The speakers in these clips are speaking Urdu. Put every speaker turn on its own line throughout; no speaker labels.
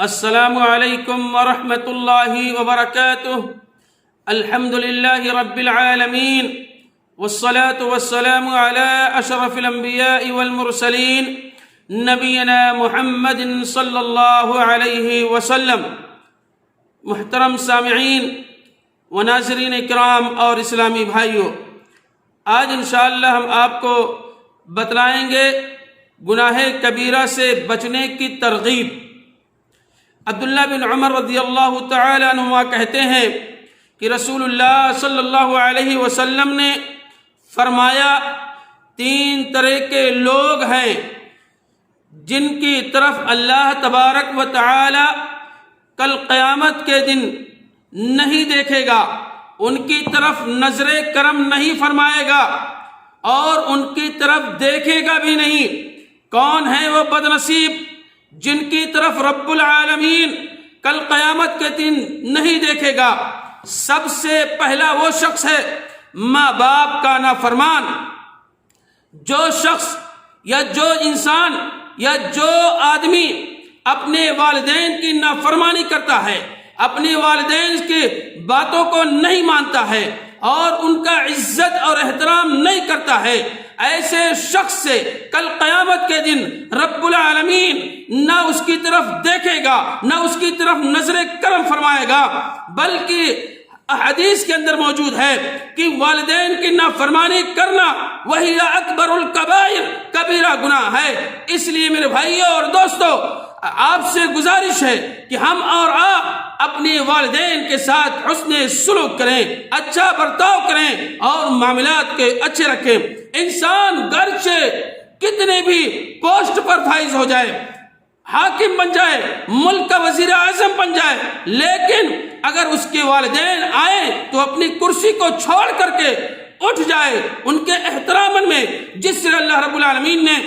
السلام علیکم ورحمۃ اللہ وبرکاتہ۔ الحمد للہ رب العالمین والصلاة والسلام علی اشرف الانبیاء والمرسلین نبینا محمد صلی اللہ علیہ وسلم۔ محترم سامعین و ناظرین اکرام اور اسلامی بھائیوں، آج انشاءاللہ ہم آپ کو بتلائیں گے گناہ کبیرہ سے بچنے کی ترغیب۔ عبداللہ بن عمر رضی اللہ تعالی عنہما کہتے ہیں کہ رسول اللہ صلی اللہ علیہ وسلم نے فرمایا، 3 طرح کے لوگ ہیں جن کی طرف اللہ تبارک و تعالی کل قیامت کے دن نہیں دیکھے گا، ان کی طرف نظر کرم نہیں فرمائے گا اور ان کی طرف دیکھے گا بھی نہیں۔ کون ہیں وہ بدنصیب جن کی طرف رب العالمین کل قیامت کے دن نہیں دیکھے گا؟ سب سے پہلا وہ شخص ہے ماں باپ کا نافرمان۔ جو شخص یا جو انسان یا جو آدمی اپنے والدین کی نافرمانی کرتا ہے، اپنے والدین کی باتوں کو نہیں مانتا ہے اور ان کا عزت اور احترام نہیں کرتا ہے، ایسے شخص سے کل قیامت کے دن رب العالمین نہ اس کی طرف دیکھے گا، نہ اس کی طرف نظر کرم فرمائے گا، بلکہ حدیث کے اندر موجود ہے کہ والدین کی نافرمانی کرنا وہی اکبر الکبائر، کبیرہ گناہ ہے۔ اس لیے میرے بھائیوں اور دوستو، آپ سے گزارش ہے کہ ہم اور آپ اپنے والدین کے ساتھ حسن سلوک کریں، اچھا برتاؤ کریں اور معاملات کے اچھے رکھیں۔ انسان گرچہ کتنے بھی پوسٹ پر فائز ہو جائے، حاکم بن جائے، ملک کا وزیر اعظم بن جائے، لیکن اگر اس کے والدین آئیں تو اپنی کرسی کو چھوڑ کر کے اٹھ جائے ان کے احترام میں، جس سے اللہ رب العالمین نے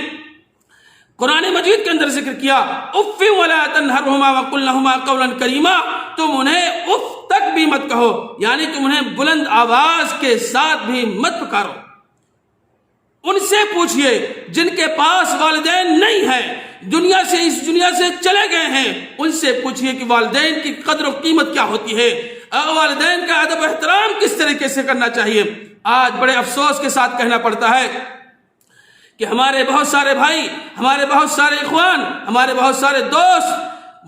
قرآن مجید کے اندر ذکر کیا، اف ولا تنہرہما وقل لہما قولا کریما، تم انہیں اف تک بھی مت کہو، یعنی تم انہیں بلند آواز کے ساتھ بھی مت پکارو۔ ان سے پوچھئے جن کے پاس والدین نہیں ہیں، اس دنیا سے چلے گئے ہیں، ان سے پوچھئے کہ والدین کی قدر و قیمت کیا ہوتی ہے، والدین کا ادب و احترام کس طریقے سے کرنا چاہیے۔ آج بڑے افسوس کے ساتھ کہنا پڑتا ہے کہ ہمارے بہت سارے بھائی، ہمارے بہت سارے اخوان، ہمارے بہت سارے دوست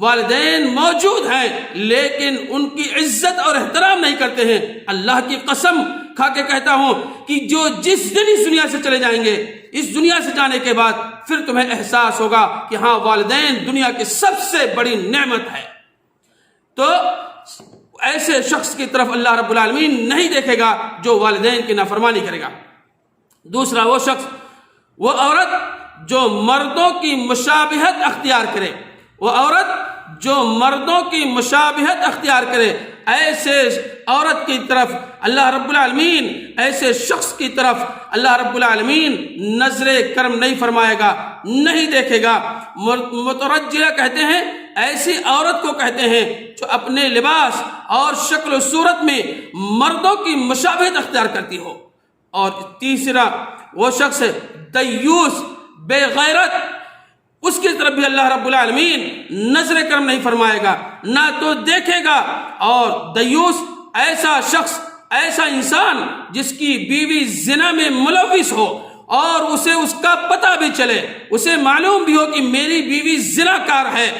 والدین موجود ہیں لیکن ان کی عزت اور احترام نہیں کرتے ہیں۔ اللہ کی قسم کھا کے کہتا ہوں کہ جو جس دن اس دنیا سے چلے جائیں گے، اس دنیا سے جانے کے بعد پھر تمہیں احساس ہوگا کہ ہاں، والدین دنیا کی سب سے بڑی نعمت ہے۔ تو ایسے شخص کی طرف اللہ رب العالمین نہیں دیکھے گا جو والدین کی نافرمانی کرے گا۔ دوسرا وہ شخص، وہ عورت جو مردوں کی مشابہت اختیار کرے، وہ عورت جو مردوں کی مشابہت اختیار کرے، ایسے عورت کی طرف اللہ رب العالمین، ایسے شخص کی طرف اللہ رب العالمین نظر کرم نہیں فرمائے گا، نہیں دیکھے گا۔ مترجلہ کہتے ہیں، ایسی عورت کو کہتے ہیں جو اپنے لباس اور شکل و صورت میں مردوں کی مشابہت اختیار کرتی ہو۔ اور تیسرا وہ شخص ہے دیوس، بے غیرت، اس کی طرف بھی اللہ رب العالمین نظر کرم نہیں فرمائے گا، نہ تو دیکھے گا۔ اور دیوس ایسا شخص، ایسا انسان جس کی بیوی زنا میں ملوث ہو اور اسے اس کا پتہ بھی چلے، اسے معلوم بھی ہو کہ میری بیوی زنا کار ہے،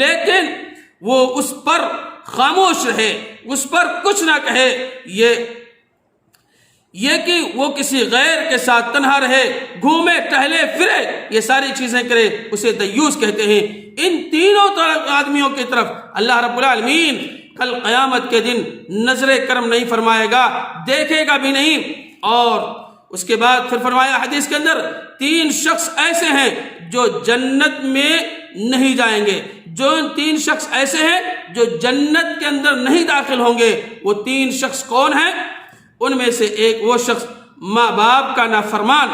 لیکن وہ اس پر خاموش رہے، اس پر کچھ نہ کہے، یہ کہ وہ کسی غیر کے ساتھ تنہا رہے، گھومے ٹہلے پھرے، یہ ساری چیزیں کرے، اسے دیوس کہتے ہیں۔ ان تینوں طرح آدمیوں کی طرف اللہ رب العالمین کل قیامت کے دن نظر کرم نہیں فرمائے گا، دیکھے گا بھی نہیں۔ اور اس کے بعد پھر فرمایا حدیث کے اندر، 3 شخص ایسے ہیں جو جنت میں نہیں جائیں گے۔ جو 3 شخص ایسے ہیں جو جنت کے اندر نہیں داخل ہوں گے، وہ 3 شخص کون ہیں؟ ان میں سے ایک وہ شخص ماں باپ کا نافرمان،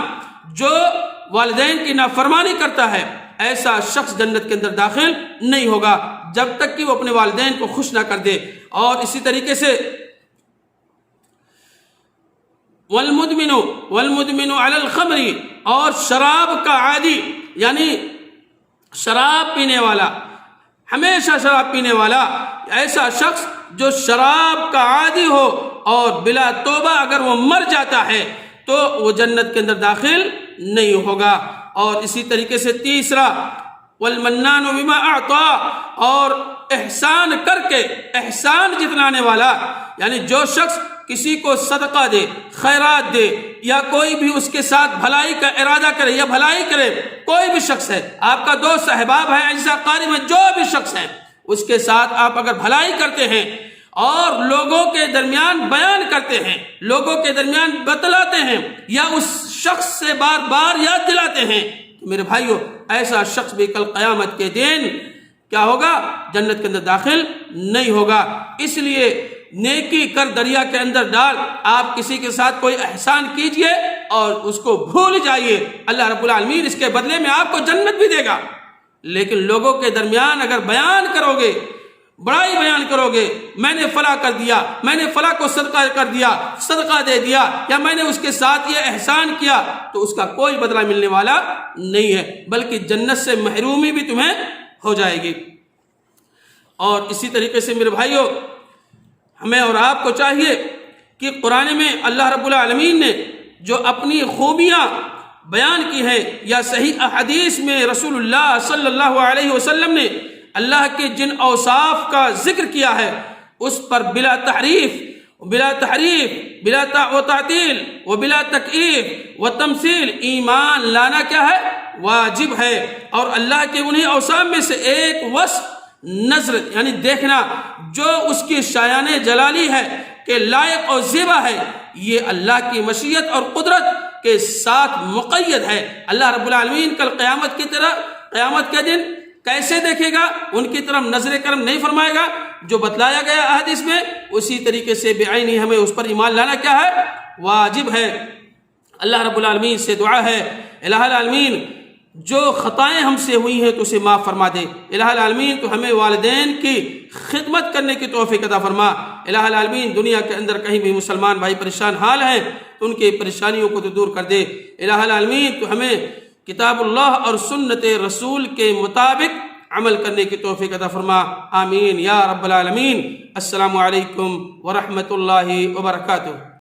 جو والدین کی نافرمانی کرتا ہے، ایسا شخص جنت کے اندر داخل نہیں ہوگا جب تک کہ وہ اپنے والدین کو خوش نہ کر دے۔ اور اسی طریقے سے والمدمن علی الخمر، اور شراب کا عادی، یعنی شراب پینے والا، ہمیشہ شراب پینے والا، ایسا شخص جو شراب کا عادی ہو اور بلا توبہ اگر وہ مر جاتا ہے تو وہ جنت کے اندر داخل نہیں ہوگا۔ اور اسی طریقے سے تیسرا، والمنان بما اعطا، اور احسان کر کے احسان جتلانے والا، یعنی جو شخص کسی کو صدقہ دے، خیرات دے، یا کوئی بھی اس کے ساتھ بھلائی کا ارادہ کرے یا بھلائی کرے، کوئی بھی شخص ہے، آپ کا دوست احباب ہے، اجزا قاری میں جو بھی شخص ہے، اس کے ساتھ آپ اگر بھلائی کرتے ہیں اور لوگوں کے درمیان بیان کرتے ہیں، لوگوں کے درمیان بتلاتے ہیں، یا اس شخص سے بار بار یاد دلاتے ہیں، تو میرے بھائیو ایسا شخص بھی کل قیامت کے دن کیا ہوگا؟ جنت کے اندر داخل نہیں ہوگا۔ اس لیے نیکی کر دریا کے اندر ڈال، آپ کسی کے ساتھ کوئی احسان کیجئے اور اس کو بھول جائیے، اللہ رب العالمین اس کے بدلے میں آپ کو جنت بھی دے گا۔ لیکن لوگوں کے درمیان اگر بیان کرو گے، بڑائی بیان کرو گے، میں نے فلاں کر دیا، میں نے فلاں کو صدقہ کر دیا، صدقہ دے دیا، یا میں نے اس کے ساتھ یہ احسان کیا، تو اس کا کوئی بدلہ ملنے والا نہیں ہے، بلکہ جنت سے محرومی بھی تمہیں ہو جائے گی۔ اور اسی طریقے سے میرے بھائیوں، ہمیں اور آپ کو چاہیے کہ قرآن میں اللہ رب العالمین نے جو اپنی خوبیاں بیان کی ہیں، یا صحیح احادیث میں رسول اللہ صلی اللہ علیہ وسلم نے اللہ کے جن اوصاف کا ذکر کیا ہے، اس پر بلا تحریف بلا تعطیل و بلا تکییف و تمثیل ایمان لانا کیا ہے؟ واجب ہے۔ اور اللہ کے انہی اوصاف میں سے ایک وصف نظر، یعنی دیکھنا، جو اس کی شایان جلالی ہے کہ لائق اور زیبا ہے، یہ اللہ کی مشیت اور قدرت کے ساتھ مقید ہے۔ اللہ رب العالمین کل قیامت کے دن کیسے دیکھے گا؟ ان کی طرف نظر کرم نہیں فرمائے گا، جو بتلایا گیا احادیث میں اسی طریقے سے بعینی ہمیں اس پر ایمان لانا کیا ہے؟ واجب ہے۔ اللہ رب العالمین سے دعا ہے، الہ العالمین جو خطائیں ہم سے ہوئی ہیں تو اسے معاف فرما دے۔ الہ العالمین تو ہمیں والدین کی خدمت کرنے کی توفیق عطا فرما۔ الہ العالمین دنیا کے اندر کہیں بھی مسلمان بھائی پریشان حال ہیں تو ان کی پریشانیوں کو تو دور کر دے۔ الہ العالمین تو ہمیں کتاب اللہ اور سنت رسول کے مطابق عمل کرنے کی توفیق عطا فرما، آمین یا رب العالمین۔ السلام علیکم ورحمۃ اللہ وبرکاتہ۔